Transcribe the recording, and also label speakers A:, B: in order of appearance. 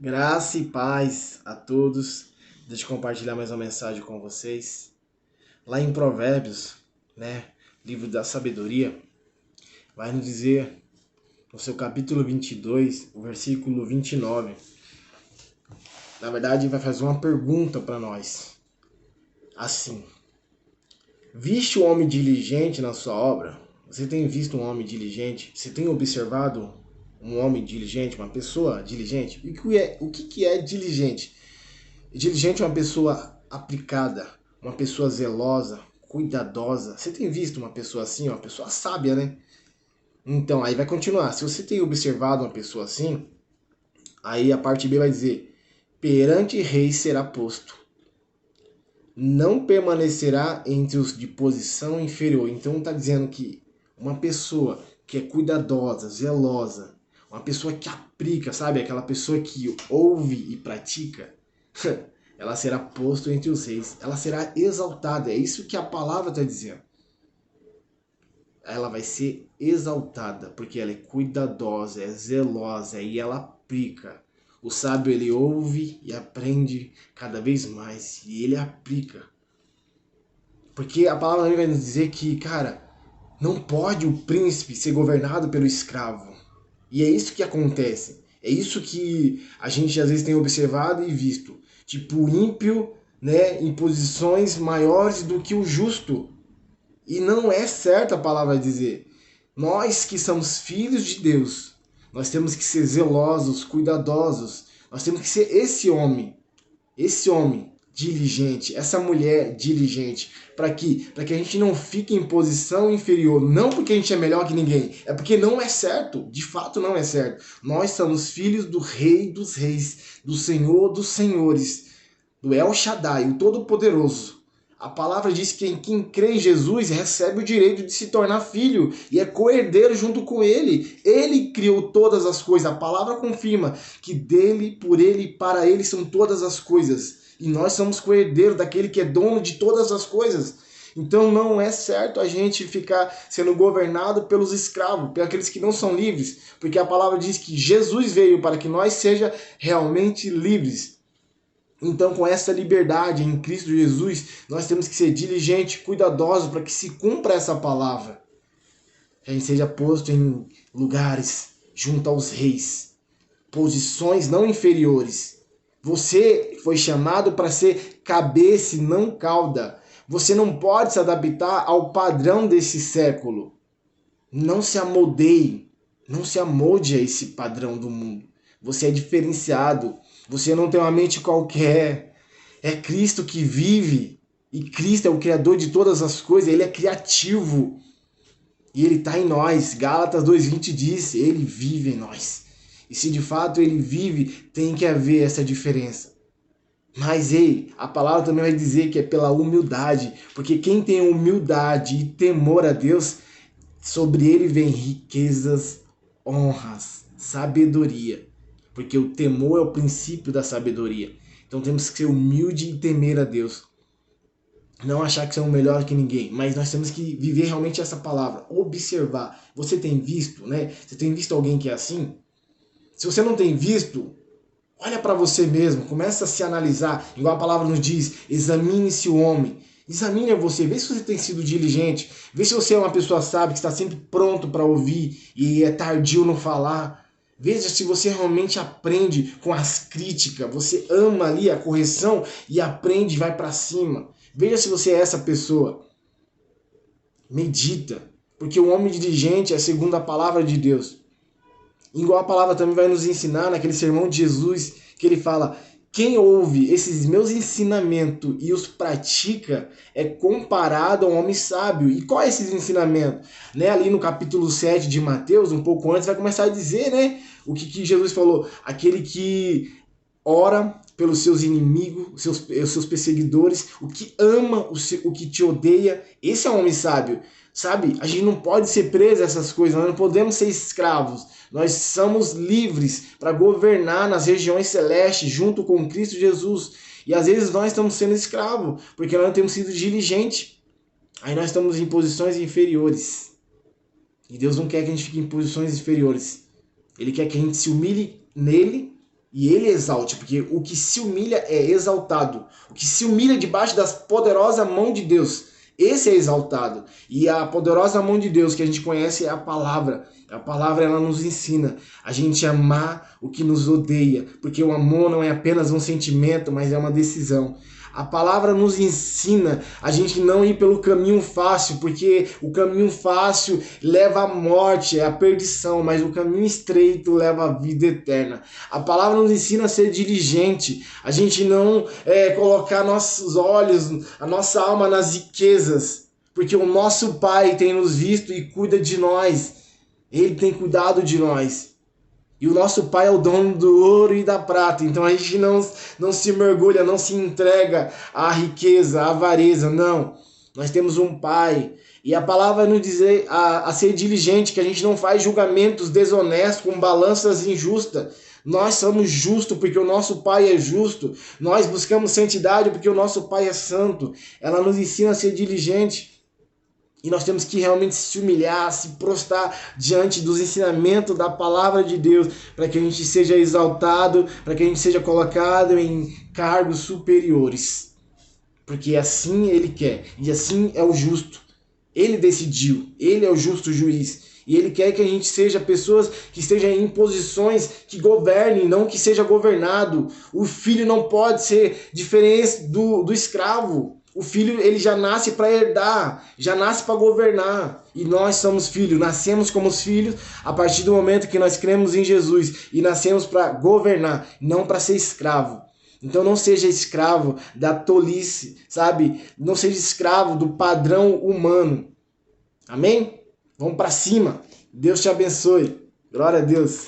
A: Graça e paz a todos. Deixa eu compartilhar mais uma mensagem com vocês. Lá em Provérbios, livro da sabedoria, vai nos dizer, no seu capítulo 22, o versículo 29. Na verdade, vai fazer uma pergunta para nós. Assim: viste o homem diligente na sua obra? Você tem visto um homem diligente? Você tem observado um homem diligente, uma pessoa diligente? O que é diligente? Diligente é uma pessoa aplicada, uma pessoa zelosa, cuidadosa. Você tem visto uma pessoa assim, uma pessoa sábia, né? Então, aí vai continuar. Se você tem observado uma pessoa assim, aí a parte B vai dizer: perante reis será posto, não permanecerá entre os de posição inferior. Então, está dizendo que uma pessoa que é cuidadosa, zelosa, uma pessoa que aplica, sabe? Aquela pessoa que ouve e pratica. Ela será posto entre os reis, ela será exaltada. É isso que a palavra está dizendo. Ela vai ser exaltada, porque ela é cuidadosa, é zelosa e ela aplica. O sábio ele ouve e aprende cada vez mais e ele aplica. Porque a palavra também vai nos dizer que, cara, não pode o príncipe ser governado pelo escravo. E é isso que acontece. É isso que a gente às vezes tem observado e visto. Tipo, o ímpio, em posições maiores do que o justo. E não é certo a palavra dizer. Nós que somos filhos de Deus, nós temos que ser zelosos, cuidadosos. Nós temos que ser esse homem diligente, essa mulher diligente, para que a gente não fique em posição inferior, não porque a gente é melhor que ninguém, é porque não é certo, de fato não é certo. Nós somos filhos do Rei dos Reis, do Senhor dos Senhores, do El Shaddai, o Todo-Poderoso. A palavra diz que quem crê em Jesus recebe o direito de se tornar filho e é co-herdeiro junto com ele. Ele criou todas as coisas. A palavra confirma que dele, por ele e para ele são todas as coisas. E nós somos co-herdeiros daquele que é dono de todas as coisas. Então não é certo a gente ficar sendo governado pelos escravos, pelos aqueles que não são livres, porque a palavra diz que Jesus veio para que nós seja realmente livres. Então, com essa liberdade em Cristo Jesus, nós temos que ser diligentes, cuidadosos para que se cumpra essa palavra. Que a gente seja posto em lugares junto aos reis, posições não inferiores. Você foi chamado para ser cabeça e não cauda. Você não pode se adaptar ao padrão desse século. Não se amoldeie, não se amolde a esse padrão do mundo. Você é diferenciado. Você não tem uma mente qualquer. É Cristo que vive. E Cristo é o Criador de todas as coisas. Ele é criativo. E Ele está em nós. Gálatas 2,20 diz: Ele vive em nós. E se de fato Ele vive, tem que haver essa diferença. Mas ei, a palavra também vai dizer que é pela humildade. Porque quem tem humildade e temor a Deus, sobre ele vem riquezas, honras, sabedoria. Porque o temor é o princípio da sabedoria. Então temos que ser humilde e temer a Deus. Não achar que somos melhor que ninguém, mas nós temos que viver realmente essa palavra, observar. Você tem visto, Você tem visto alguém que é assim? Se você não tem visto, olha para você mesmo, começa a se analisar, igual a palavra nos diz, examine-se o homem. Examine a você, vê se você tem sido diligente, vê se você é uma pessoa sábia, que está sempre pronto para ouvir e é tardio no falar. Veja se você realmente aprende com as críticas, você ama ali a correção e aprende e vai para cima. Veja se você é essa pessoa. Medita, porque o homem diligente é segundo a palavra de Deus. Igual a palavra também vai nos ensinar naquele sermão de Jesus, que ele fala: quem ouve esses meus ensinamentos e os pratica é comparado a um homem sábio. E qual é esses ensinamentos? Ali no capítulo 7 de Mateus, um pouco antes, vai começar a dizer, o que Jesus falou: aquele que ora pelos seus inimigos, seus perseguidores, o que ama o que te odeia, esse é um homem sábio. Sabe? A gente não pode ser preso a essas coisas, nós não podemos ser escravos. Nós somos livres para governar nas regiões celestes junto com Cristo Jesus. E às vezes nós estamos sendo escravos, porque nós não temos sido diligentes. Aí nós estamos em posições inferiores. E Deus não quer que a gente fique em posições inferiores. Ele quer que a gente se humilhe nele e ele exalte, porque o que se humilha é exaltado. O que se humilha debaixo da poderosa mão de Deus, esse é exaltado. E a poderosa mão de Deus que a gente conhece é a palavra. A palavra, ela nos ensina a gente amar o que nos odeia, porque o amor não é apenas um sentimento, mas é uma decisão. A palavra nos ensina a gente não ir pelo caminho fácil, porque o caminho fácil leva à morte, é a perdição, mas o caminho estreito leva à vida eterna. A palavra nos ensina a ser diligente, a gente não colocar nossos olhos, a nossa alma nas riquezas, porque o nosso Pai tem nos visto e cuida de nós. Ele tem cuidado de nós. E o nosso Pai é o dono do ouro e da prata. Então a gente não se mergulha, não se entrega à riqueza, à avareza. Não. Nós temos um Pai. E a palavra nos diz a ser diligente, que a gente não faz julgamentos desonestos, com balanças injustas. Nós somos justos porque o nosso Pai é justo. Nós buscamos santidade porque o nosso Pai é santo. Ela nos ensina a ser diligente. E nós temos que realmente se humilhar, se prostrar diante dos ensinamentos da palavra de Deus, para que a gente seja exaltado, para que a gente seja colocado em cargos superiores. Porque assim Ele quer, e assim é o justo. Ele decidiu, Ele é o justo juiz. E Ele quer que a gente seja pessoas que estejam em posições que governem, não que seja governado. O filho não pode ser diferente do escravo. O filho, ele já nasce para herdar, já nasce para governar. E nós somos filhos, nascemos como filhos a partir do momento que nós cremos em Jesus e nascemos para governar, não para ser escravo. Então não seja escravo da tolice, sabe? Não seja escravo do padrão humano. Amém? Vamos para cima. Deus te abençoe. Glória a Deus.